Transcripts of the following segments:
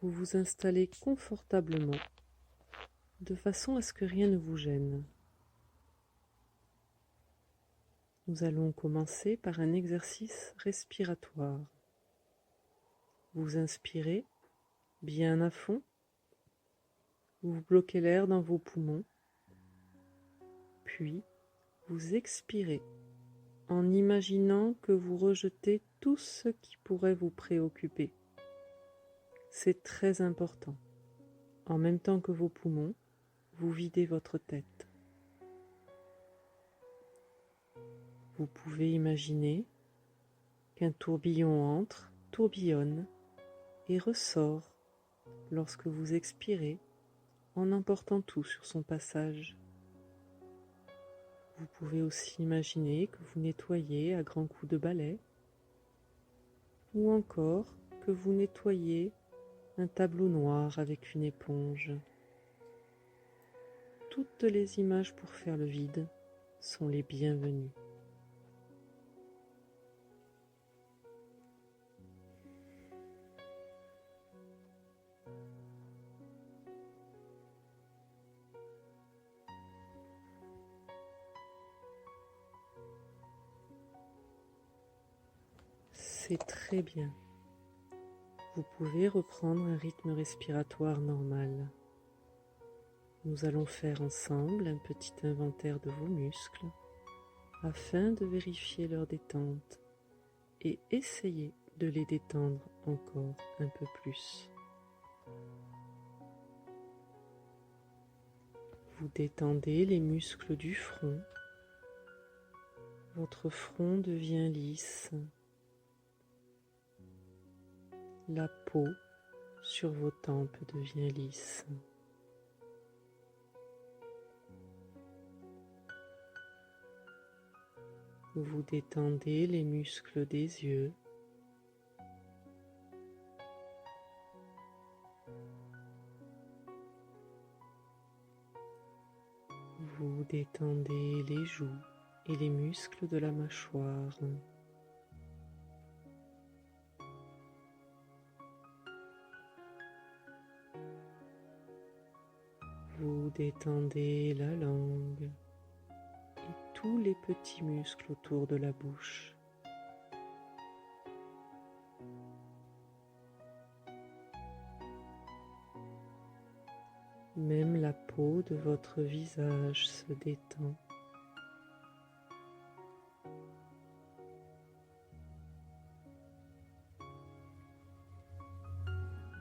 vous vous installez confortablement de façon à ce que rien ne vous gêne. Nous allons commencer par un exercice respiratoire. Vous inspirez bien à fond, vous bloquez l'air dans vos poumons, puis vous expirez en imaginant que vous rejetez tout ce qui pourrait vous préoccuper. C'est très important. En même temps que vos poumons, vous videz votre tête. Vous pouvez imaginer qu'un tourbillon entre, tourbillonne et ressort lorsque vous expirez en emportant tout sur son passage. Vous pouvez aussi imaginer que vous nettoyez à grands coups de balai ou encore que vous nettoyez un tableau noir avec une éponge. Toutes les images pour faire le vide sont les bienvenues. C'est très bien. Vous pouvez reprendre un rythme respiratoire normal. Nous allons faire ensemble un petit inventaire de vos muscles afin de vérifier leur détente et essayer de les détendre encore un peu plus. Vous détendez les muscles du front. Votre front devient lisse. La peau sur vos tempes devient lisse. Vous détendez les muscles des yeux. Vous détendez les joues et les muscles de la mâchoire. Vous détendez la langue et tous les petits muscles autour de la bouche. Même la peau de votre visage se détend.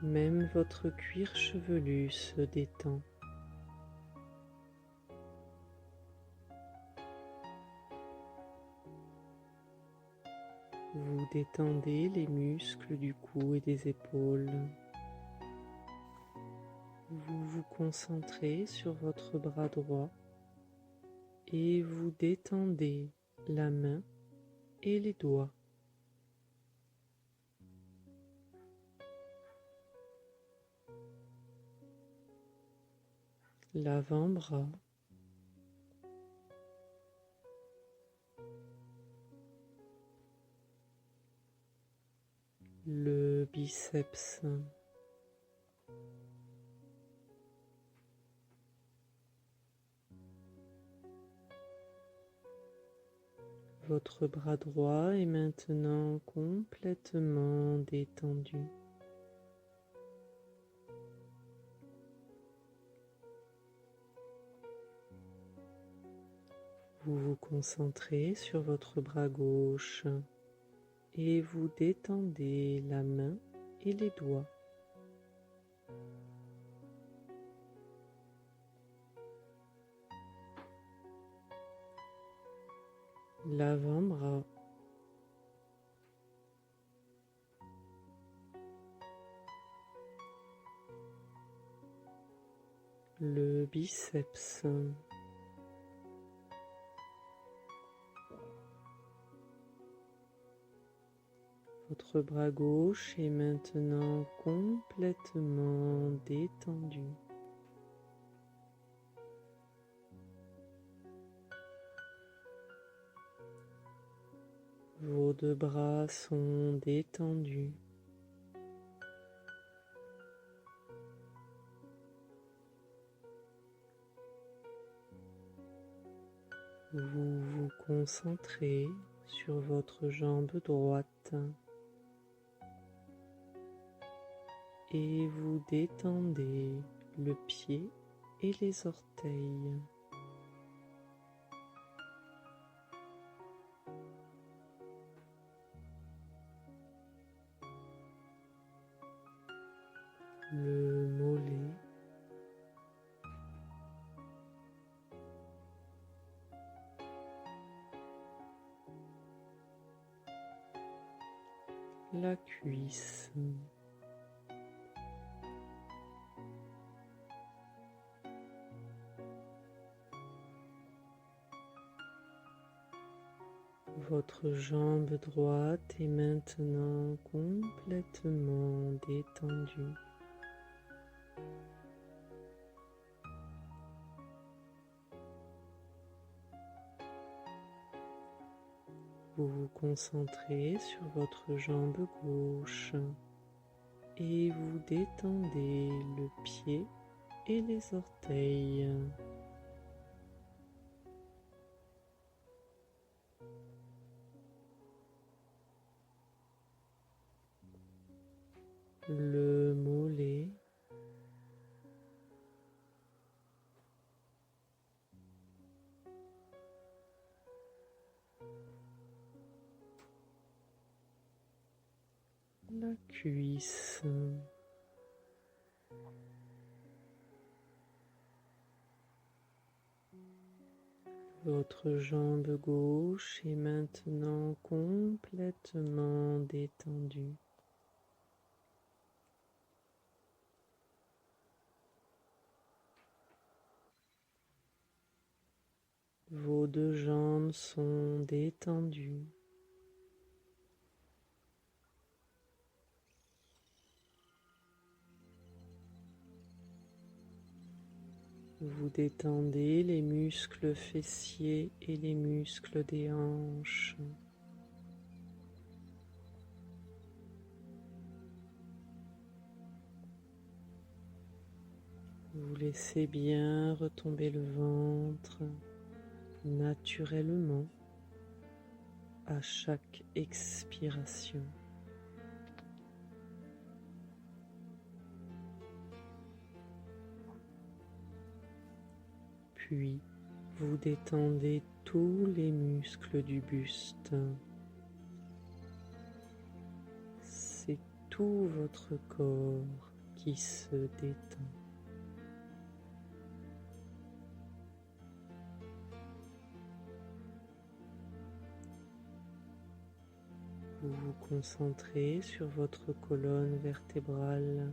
Même votre cuir chevelu se détend. Vous détendez les muscles du cou et des épaules. Vous vous concentrez sur votre bras droit et vous détendez la main et les doigts. L'avant-bras, le biceps, votre bras droit est maintenant complètement détendu. Vous vous concentrez sur votre bras gauche et vous détendez la main et les doigts. L'avant-bras, le biceps, votre bras gauche est maintenant complètement détendu. Vos deux bras sont détendus. Vous vous concentrez sur votre jambe droite et vous détendez le pied et les orteils. Le mollet, la cuisse, votre jambe droite est maintenant complètement détendue. Vous vous concentrez sur votre jambe gauche et vous détendez le pied et les orteils. Le mollet, la cuisse, votre jambe gauche est maintenant complètement détendue. Vos deux jambes sont détendues. Vous détendez les muscles fessiers et les muscles des hanches. Vous laissez bien retomber le ventre naturellement à chaque expiration. Puis, vous détendez tous les muscles du buste. C'est tout votre corps qui se détend. Vous vous concentrez sur votre colonne vertébrale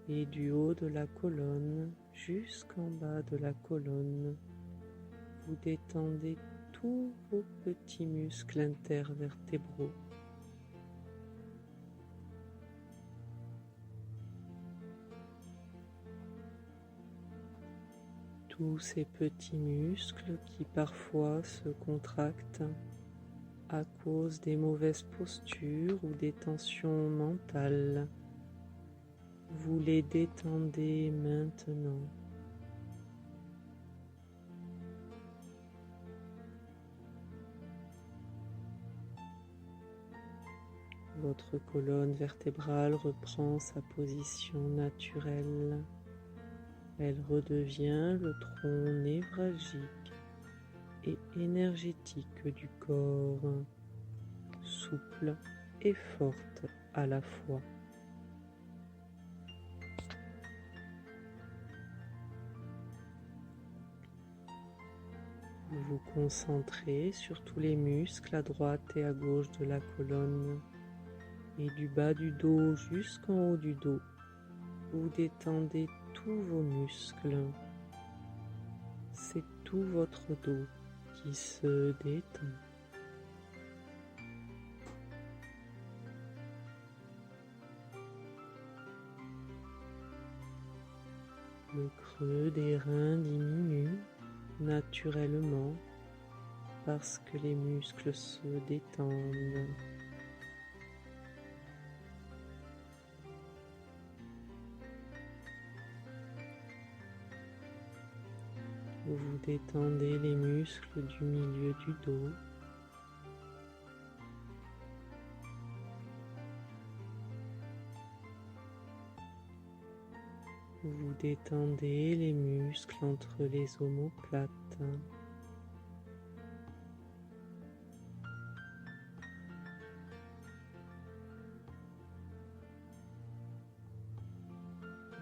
et du haut de la colonne jusqu'en bas de la colonne, vous détendez tous vos petits muscles intervertébraux. Tous ces petits muscles qui parfois se contractent à cause des mauvaises postures ou des tensions mentales. Vous les détendez maintenant. Votre colonne vertébrale reprend sa position naturelle. Elle redevient le tronc névralgique et énergétique du corps, souple et forte à la fois. Vous vous concentrez sur tous les muscles à droite et à gauche de la colonne et du bas du dos jusqu'en haut du dos. Vous détendez tous vos muscles. C'est tout votre dos qui se détend. Le creux des reins diminue naturellement parce que les muscles se détendent. Vous détendez les muscles du milieu du dos. Vous détendez les muscles entre les omoplates.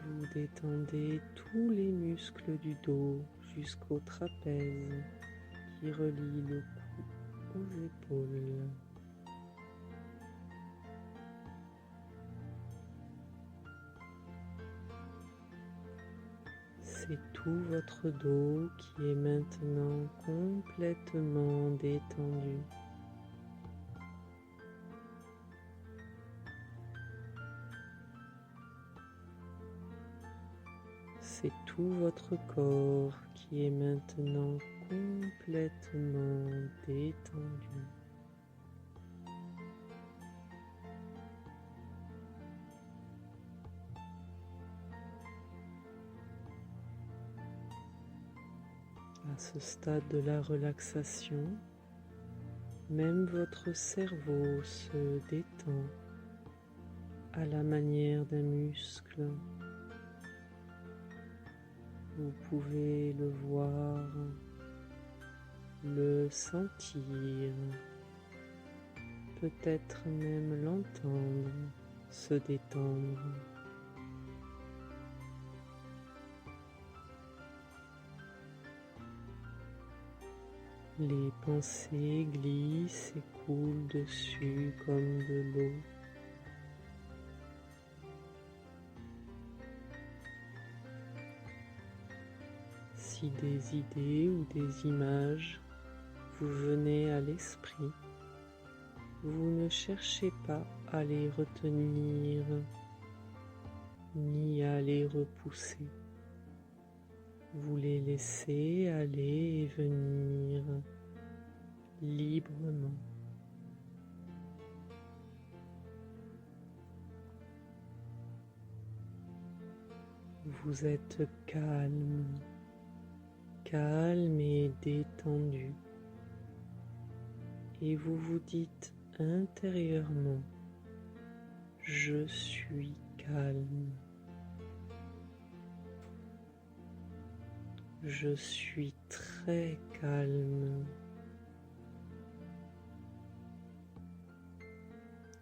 Vous détendez tous les muscles du dos jusqu'au trapèze qui relie le cou aux épaules. C'est tout votre dos qui est maintenant complètement détendu. C'est tout votre corps qui est maintenant complètement détendu. À ce stade de la relaxation, même votre cerveau se détend à la manière d'un muscle. Vous pouvez le voir, le sentir, peut-être même l'entendre se détendre. Les pensées glissent et coulent dessus comme de l'eau. Si des idées ou des images vous venaient à l'esprit, vous ne cherchez pas à les retenir ni à les repousser. Vous les laissez aller et venir librement. Vous êtes calme, calme et détendu. Et vous vous dites intérieurement, je suis calme. Je suis très calme.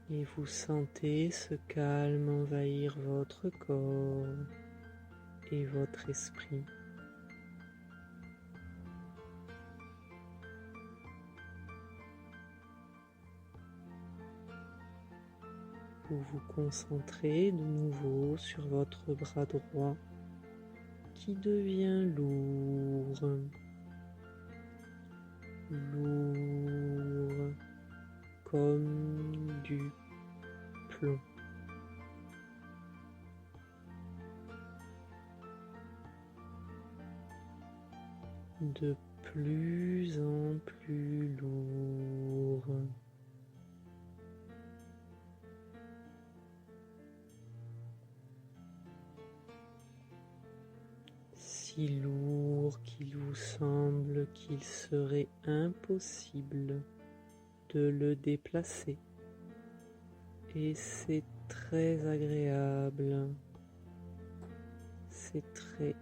Et vous sentez ce calme envahir votre corps et votre esprit. Vous vous concentrez de nouveau sur votre bras droit qui devient lourd, lourd comme du plomb. De plus en plus lourd. Si lourd qu'il vous semble qu'il serait impossible de le déplacer. Et c'est très agréable, c'est très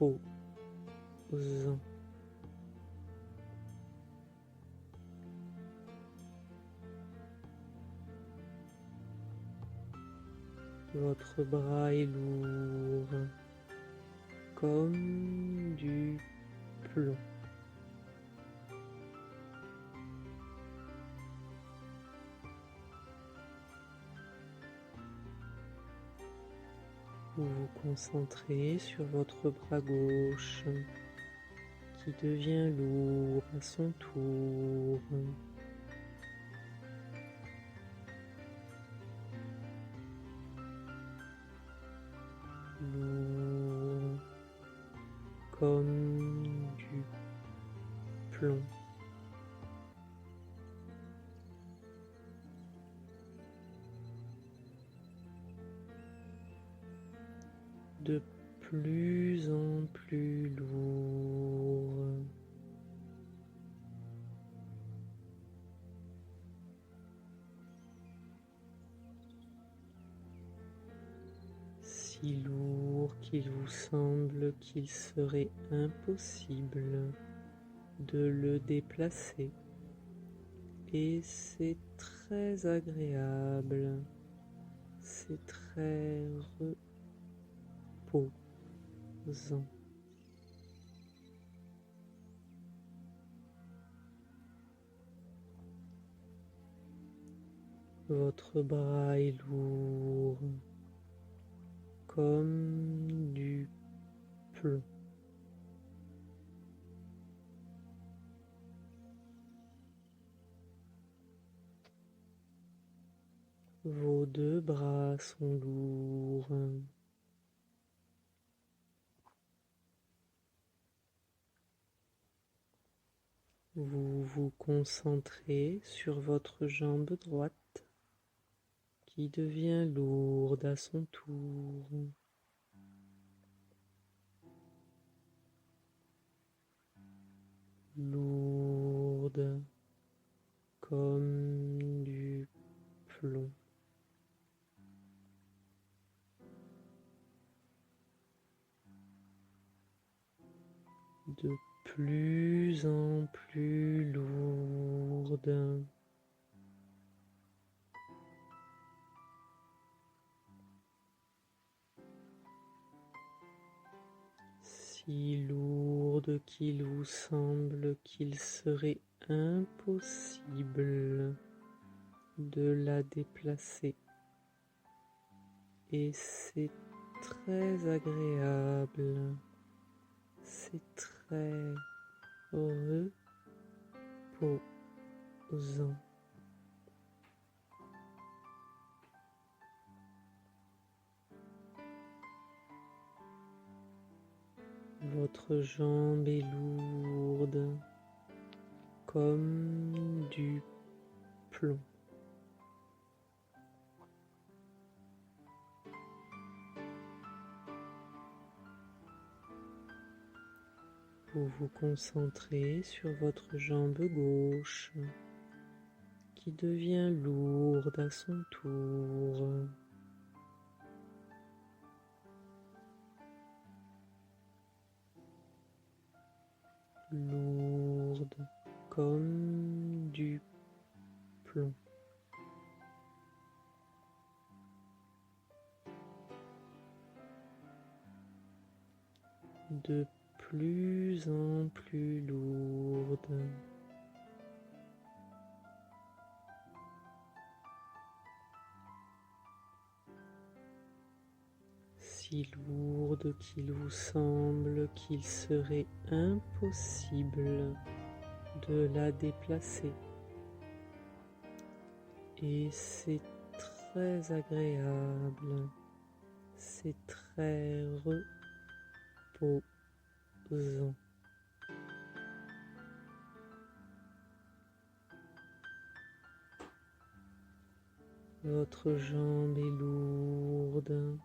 reposant. Votre bras est lourd, comme du plomb. Vous vous concentrez sur votre bras gauche qui devient lourd à son tour. Lourd comme du plomb. De plus en plus lourd. Si lourd qu'il vous semble qu'il serait impossible de le déplacer. Et c'est très agréable, c'est très reposant. Votre bras est lourd, comme du plomb. Vos deux bras sont lourds. Vous vous concentrez sur votre jambe droite qui devient lourde à son tour. Lourde comme du plomb. De plus en plus lourde. Si lourde qu'il vous semble qu'il serait impossible de la déplacer. Et c'est très agréable, c'est très reposant. Votre jambe est lourde comme du plomb. Vous vous concentrez sur votre jambe gauche qui devient lourde à son tour. Lourde comme du plomb. De plus en plus lourde. Si lourde qu'il vous semble qu'il serait impossible de la déplacer. Et c'est très agréable, c'est très reposant. Votre jambe est lourde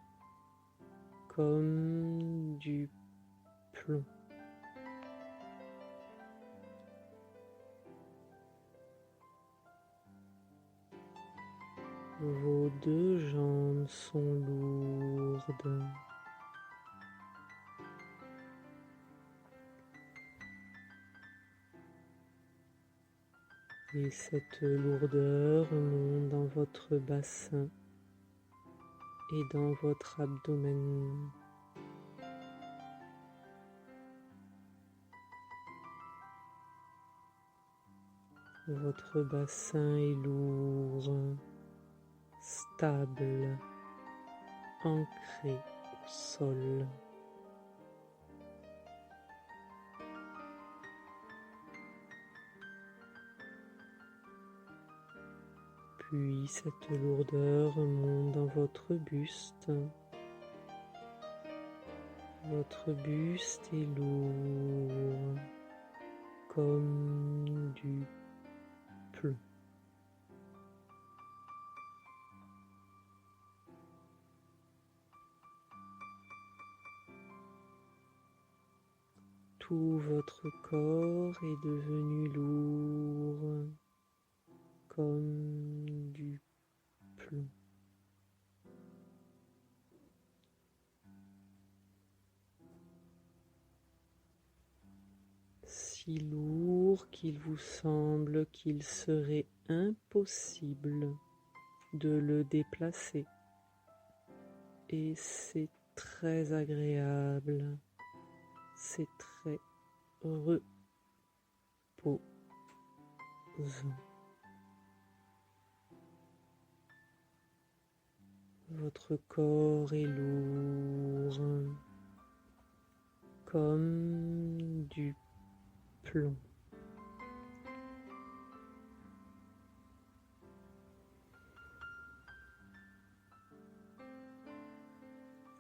comme du plomb. Vos deux jambes sont lourdes. Et cette lourdeur monte dans votre bassin et dans votre abdomen. Votre bassin est lourd, stable, ancré au sol. Puis cette lourdeur monte dans votre buste. Votre buste est lourd comme du plomb. Tout votre corps est devenu lourd comme du plomb. Si lourd qu'il vous semble qu'il serait impossible de le déplacer. Et c'est très agréable, c'est très reposant. Votre corps est lourd comme du plomb.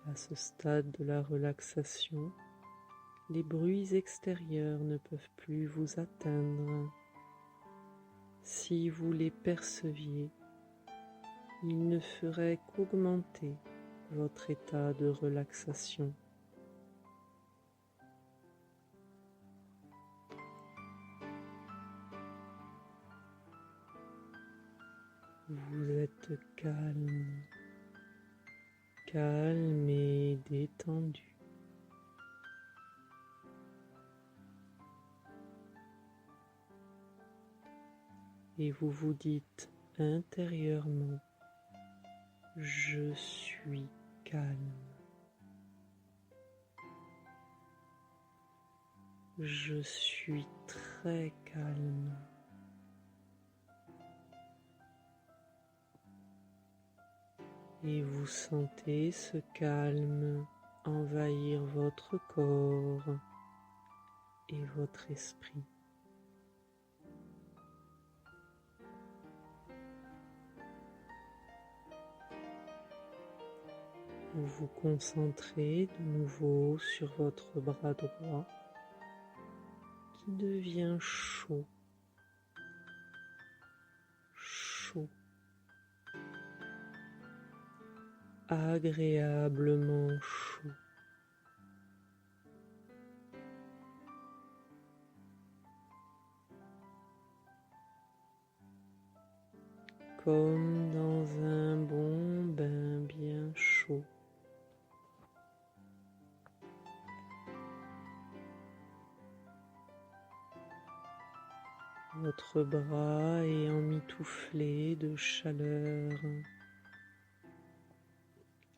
À ce stade de la relaxation, les bruits extérieurs ne peuvent plus vous atteindre. Si vous les perceviez, ils ne feraient qu'augmenter votre état de relaxation. Vous êtes calme, calme et détendu. Et vous vous dites intérieurement, je suis calme. Je suis très calme. Et vous sentez ce calme envahir votre corps et votre esprit. Vous vous concentrez de nouveau sur votre bras droit qui devient chaud, chaud, agréablement chaud. Comme dans un bon bain bien chaud. Votre bras est emmitouflé de chaleur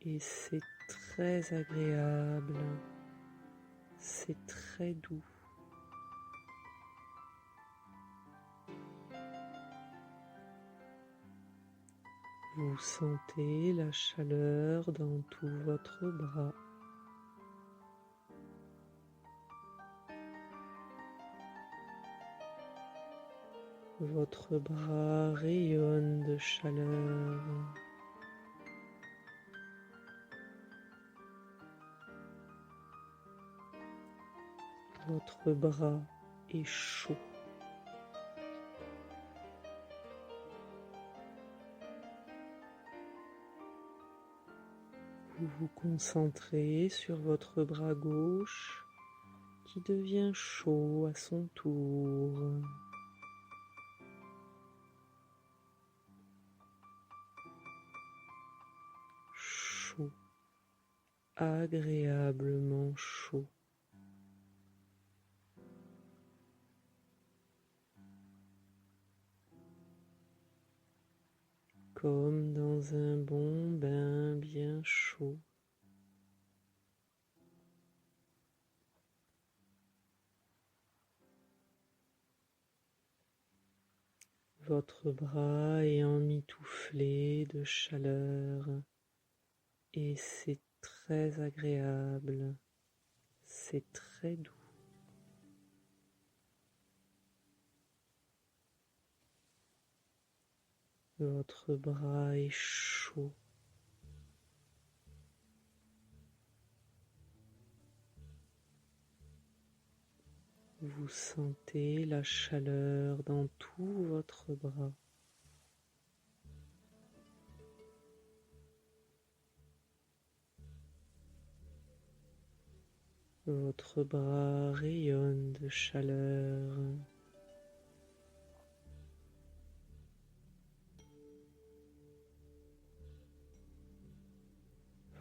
et c'est très agréable, c'est très doux. Vous sentez la chaleur dans tout votre bras. Votre bras rayonne de chaleur. Votre bras est chaud. Vous vous concentrez sur votre bras gauche qui devient chaud à son tour. Chaud, agréablement chaud. Comme dans un bon bain bien chaud. Votre bras est emmitouflé de chaleur et c'est très agréable, c'est très doux. Votre bras est chaud. Vous sentez la chaleur dans tout votre bras. Votre bras rayonne de chaleur.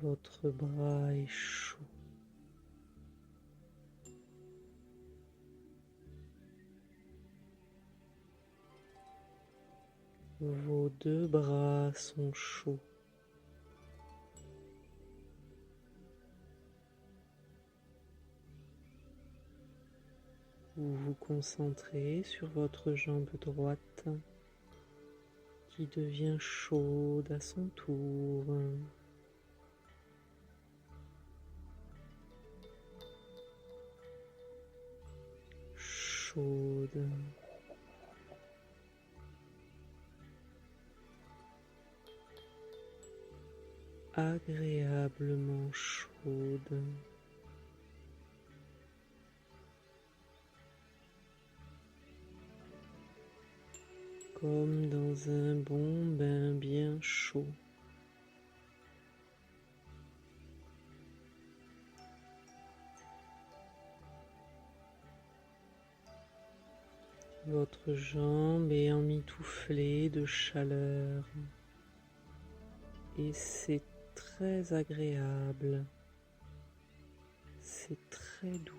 Votre bras est chaud. Vos deux bras sont chauds. Vous vous concentrez sur votre jambe droite qui devient chaude à son tour. Chaude. Agréablement chaude. Comme dans un bon bain bien chaud. Votre jambe est emmitouflée de chaleur et c'est très agréable, c'est très doux.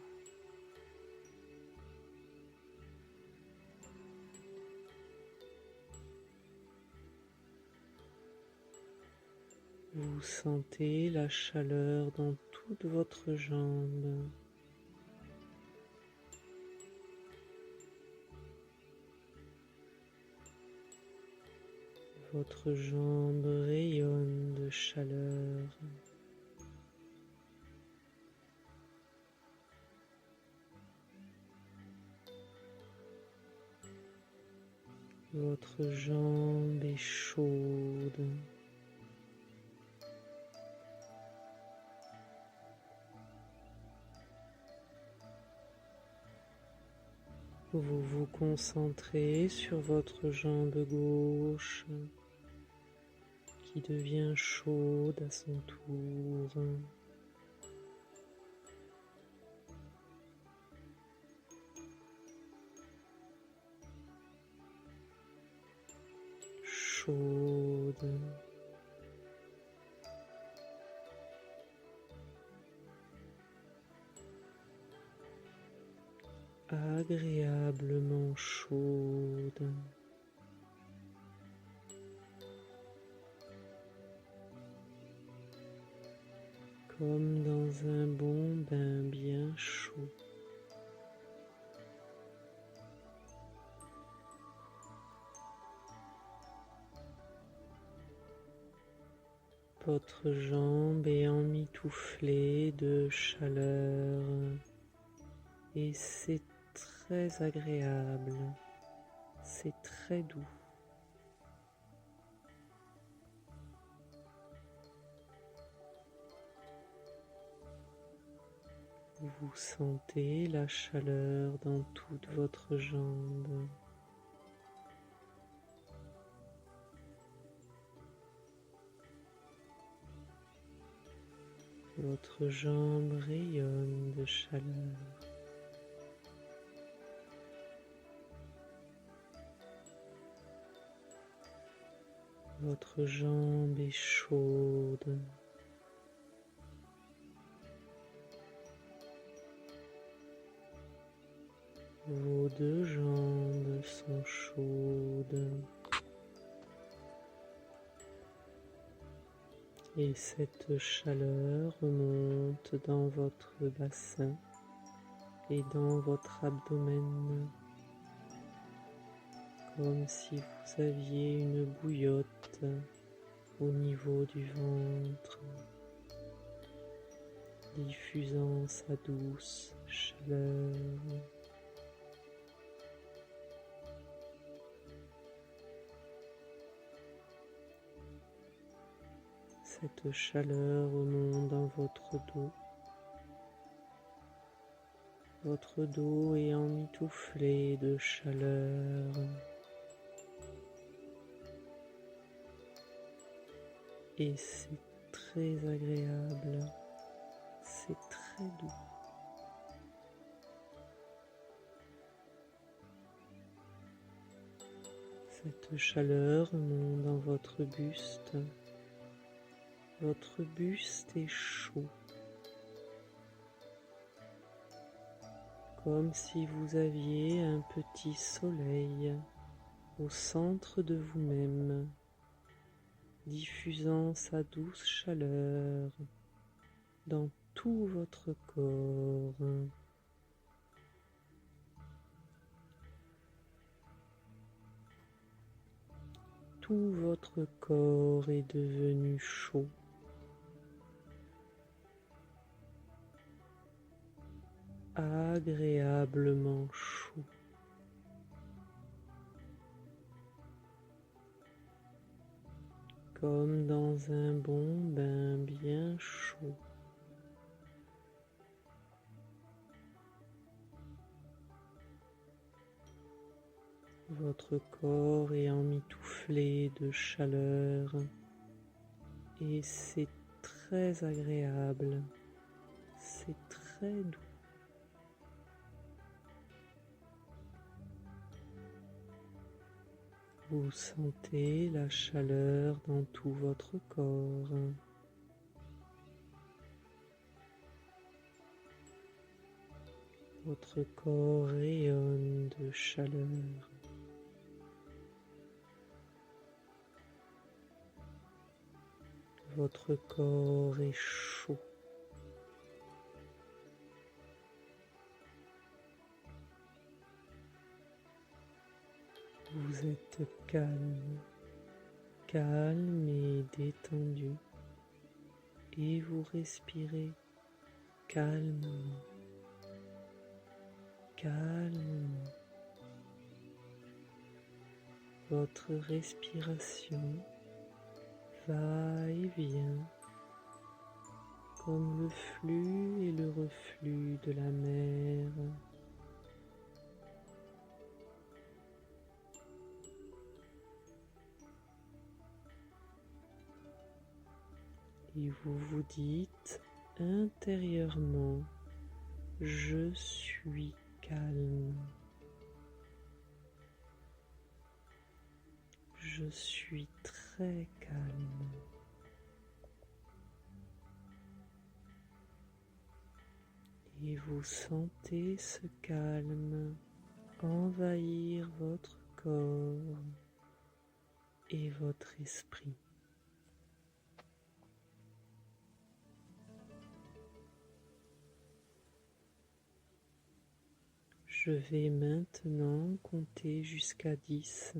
Vous sentez la chaleur dans toute votre jambe. Votre jambe rayonne de chaleur. Votre jambe est chaude. Vous vous concentrez sur votre jambe gauche qui devient chaude à son tour. Chaude. Agréablement chaude. Comme dans un bon bain bien chaud. Votre jambe est emmitouflée de chaleur et c'est très agréable, c'est très doux. Vous sentez la chaleur dans toute votre jambe. Votre jambe rayonne de chaleur. Votre jambe est chaude. Vos deux jambes sont chaudes. Et cette chaleur remonte dans votre bassin et dans votre abdomen, comme si vous aviez une bouillotte au niveau du ventre, diffusant sa douce chaleur. Cette chaleur remonte dans votre dos. Votre dos est emmitouflé de chaleur. Et c'est très agréable, c'est très doux. Cette chaleur monte dans votre buste. Votre buste est chaud, comme si vous aviez un petit soleil au centre de vous-même, diffusant sa douce chaleur dans tout votre corps. Tout votre corps est devenu chaud. Agréablement chaud. Comme dans un bon bain bien chaud. Votre corps est emmitouflé de chaleur et c'est très agréable, c'est très doux. Vous sentez la chaleur dans tout votre corps. Votre corps rayonne de chaleur. Votre corps est chaud. Vous êtes calme, calme et détendu, et vous respirez calmement, calmement. Votre respiration va et vient comme le flux et le reflux de la mer. Et vous vous dites intérieurement, je suis calme. Je suis très calme. Et vous sentez ce calme envahir votre corps et votre esprit. Je vais maintenant compter jusqu'à 10.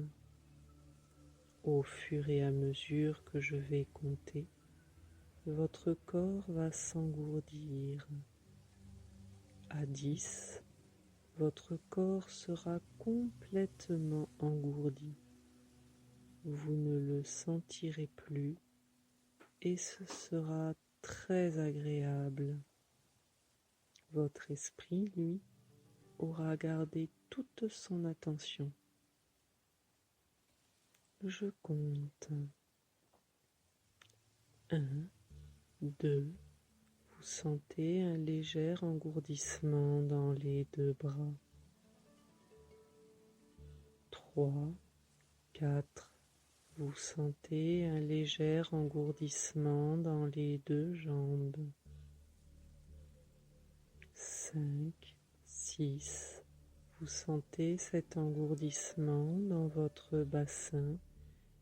Au fur et à mesure que je vais compter, votre corps va s'engourdir. À 10, votre corps sera complètement engourdi. Vous ne le sentirez plus et ce sera très agréable. Votre esprit, lui, aura gardé toute son attention. Je compte. 1, 2, vous sentez un léger engourdissement dans les deux bras. 3, 4, vous sentez un léger engourdissement dans les deux jambes. 5, 6, vous sentez cet engourdissement dans votre bassin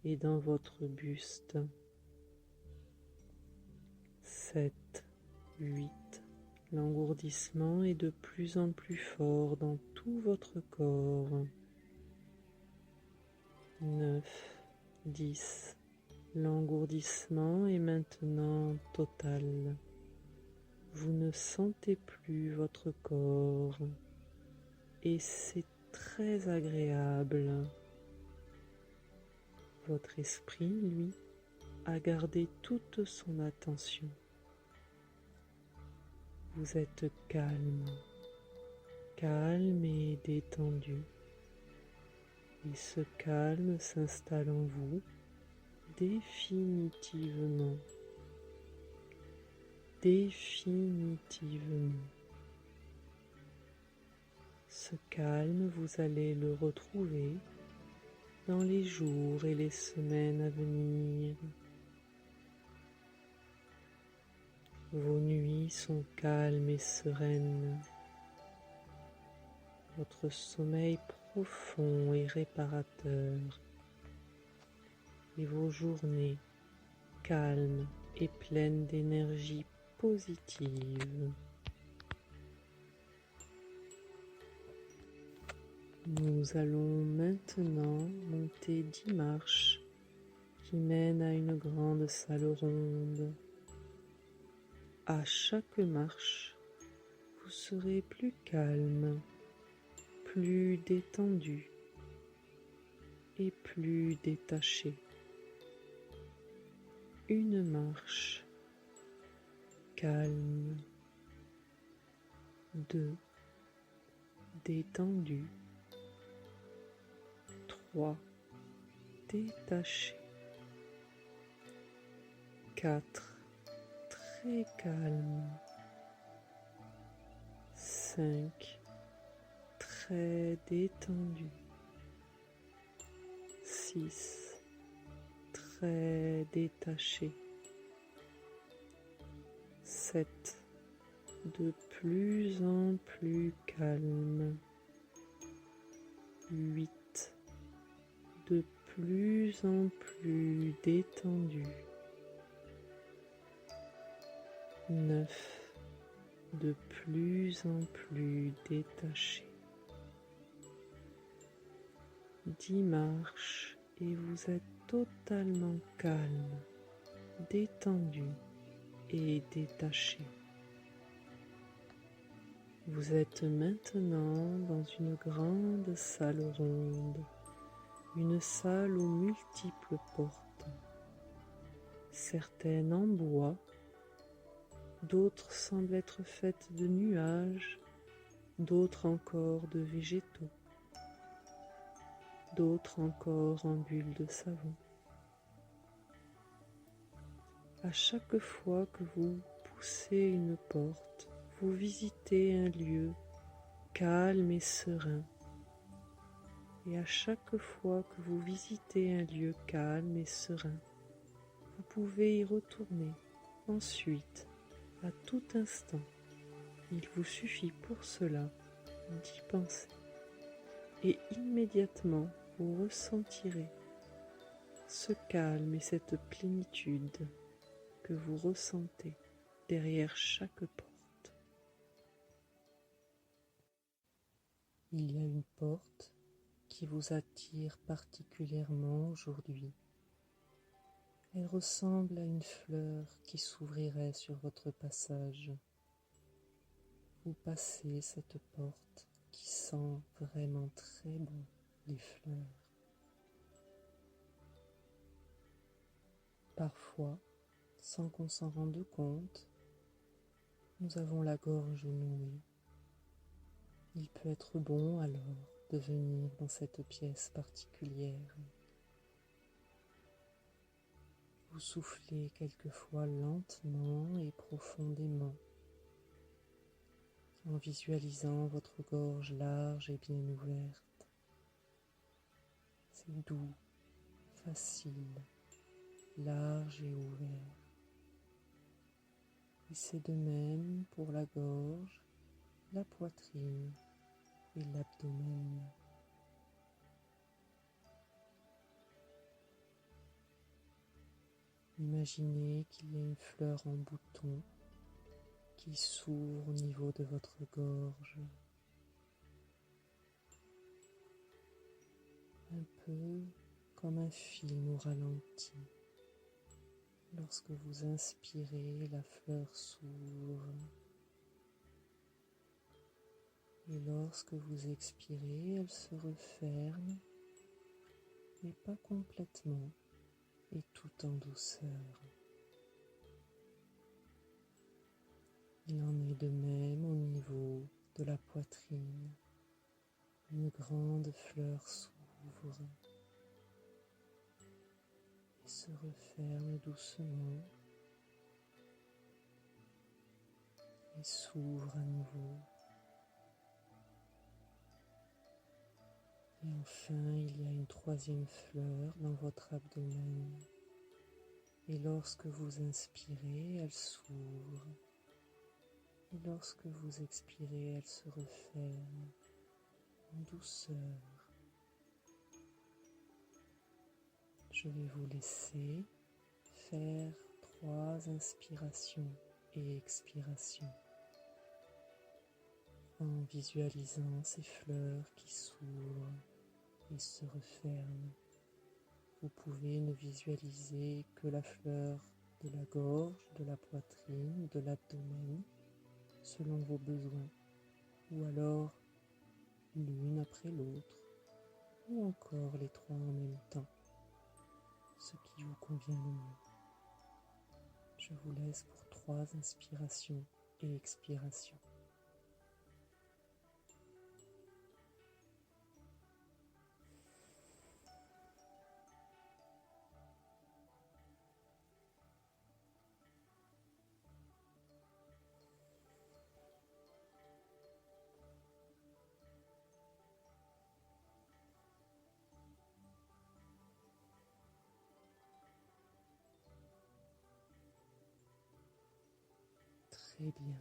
et dans votre buste. 7, 8, l'engourdissement est de plus en plus fort dans tout votre corps. 9, 10, l'engourdissement est maintenant total. Vous ne sentez plus votre corps et c'est très agréable. Votre esprit, lui, a gardé toute son attention. Vous êtes calme, calme et détendu. Et ce calme s'installe en vous définitivement. Définitivement. Ce calme, vous allez le retrouver dans les jours et les semaines à venir. Vos nuits sont calmes et sereines. Votre sommeil profond et réparateur. Et vos journées calmes et pleines d'énergie positive. Nous allons maintenant monter 10 marches qui mènent à une grande salle ronde. À chaque marche, vous serez plus calme, plus détendu et plus détaché. Une marche calme, 2 détendu, 3 détaché, 4 très calme, 5 très détendu, 6 très détaché, 7 de plus en plus calme, 8 de plus en plus détendu, 9 de plus en plus détaché. 10 marches et vous êtes totalement calme, détendu et détaché. Vous êtes maintenant dans une grande salle ronde, une salle aux multiples portes, certaines en bois, d'autres semblent être faites de nuages, d'autres encore de végétaux, d'autres encore en bulles de savon. À chaque fois que vous poussez une porte, vous visitez un lieu calme et serein. Et à chaque fois que vous visitez un lieu calme et serein, vous pouvez y retourner ensuite, à tout instant. Il vous suffit pour cela d'y penser. Et immédiatement, vous ressentirez ce calme et cette plénitude que vous ressentez derrière chaque porte. Il y a une porte qui vous attire particulièrement aujourd'hui. Elle ressemble à une fleur qui s'ouvrirait sur votre passage. Vous passez cette porte qui sent vraiment très bon les fleurs. Parfois, sans qu'on s'en rende compte, nous avons la gorge nouée. Il peut être bon alors de venir dans cette pièce particulière. Vous soufflez quelquefois lentement et profondément, en visualisant votre gorge large et bien ouverte. C'est doux, facile, large et ouvert. Et c'est de même pour la gorge, la poitrine et l'abdomen. Imaginez qu'il y a une fleur en bouton qui s'ouvre au niveau de votre gorge, un peu comme un film au ralenti. Lorsque vous inspirez, la fleur s'ouvre, et lorsque vous expirez, elle se referme, mais pas complètement, et tout en douceur. Il en est de même au niveau de la poitrine. Une grande fleur s'ouvre et se referme doucement et s'ouvre à nouveau. Et enfin, il y a une troisième fleur dans votre abdomen. Et lorsque vous inspirez, elle s'ouvre. Et lorsque vous expirez, elle se referme en douceur. Je vais vous laisser faire 3 inspirations et expirations en visualisant ces fleurs qui s'ouvrent et se referment. Vous pouvez ne visualiser que la fleur de la gorge, de la poitrine, de l'abdomen, selon vos besoins, ou alors l'une après l'autre, ou encore les 3 en même temps, ce qui vous convient le mieux. Je vous laisse pour 3 inspirations et expirations. Très bien.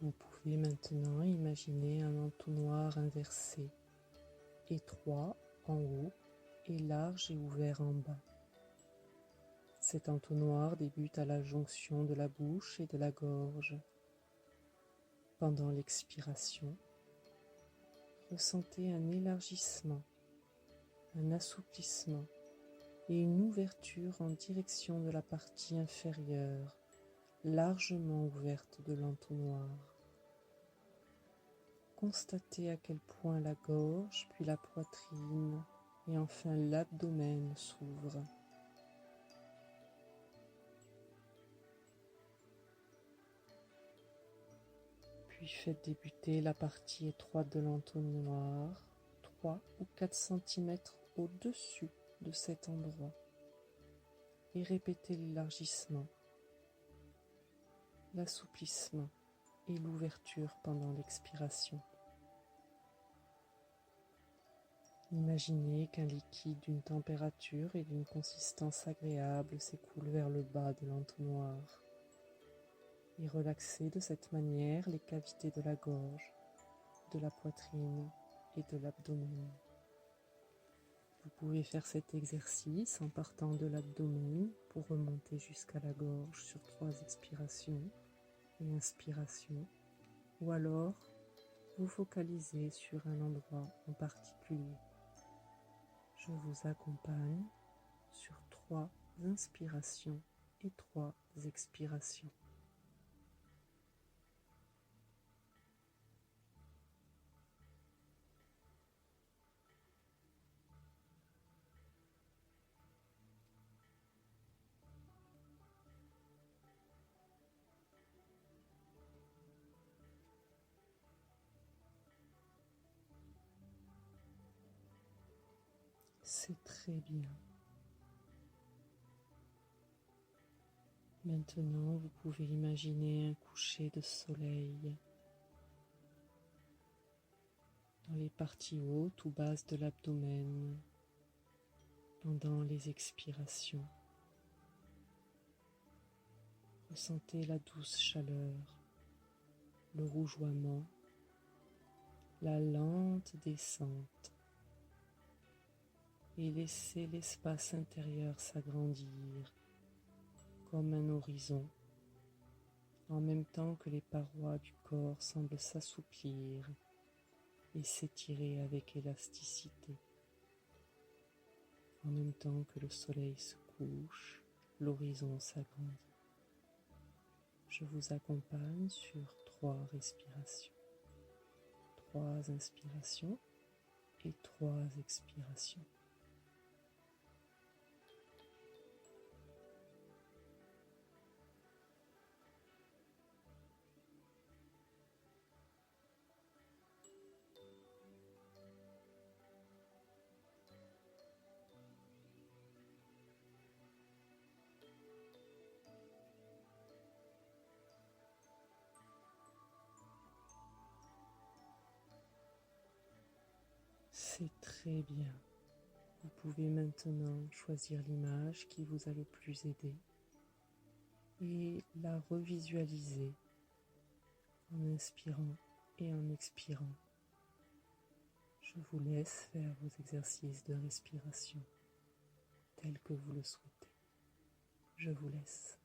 Vous pouvez maintenant imaginer un entonnoir inversé, étroit en haut et large et ouvert en bas. Cet entonnoir débute à la jonction de la bouche et de la gorge. Pendant l'expiration, ressentez un élargissement, un assouplissement et une ouverture en direction de la partie inférieure, largement ouverte de l'entonnoir. Constatez à quel point la gorge, puis la poitrine et enfin l'abdomen s'ouvrent. Puis faites débuter la partie étroite de l'entonnoir, 3 ou 4 cm au-dessus de cet endroit, et répétez l'élargissement, l'assouplissement et l'ouverture pendant l'expiration. Imaginez qu'un liquide d'une température et d'une consistance agréable s'écoule vers le bas de l'entonnoir. Et relaxez de cette manière les cavités de la gorge, de la poitrine et de l'abdomen. Vous pouvez faire cet exercice en partant de l'abdomen pour remonter jusqu'à la gorge sur 3 expirations et inspirations, ou alors vous focalisez sur un endroit en particulier. Je vous accompagne sur 3 inspirations et 3 expirations. C'est très bien. Maintenant, vous pouvez imaginer un coucher de soleil dans les parties hautes ou basses de l'abdomen pendant les expirations. Ressentez la douce chaleur, le rougeoiement, la lente descente et laissez l'espace intérieur s'agrandir comme un horizon, en même temps que les parois du corps semblent s'assouplir et s'étirer avec élasticité. En même temps que le soleil se couche, l'horizon s'agrandit. Je vous accompagne sur 3 respirations, 3 inspirations et 3 expirations. C'est très bien. Vous pouvez maintenant choisir l'image qui vous a le plus aidé et la revisualiser en inspirant et en expirant. Je vous laisse faire vos exercices de respiration tels que vous le souhaitez. Je vous laisse.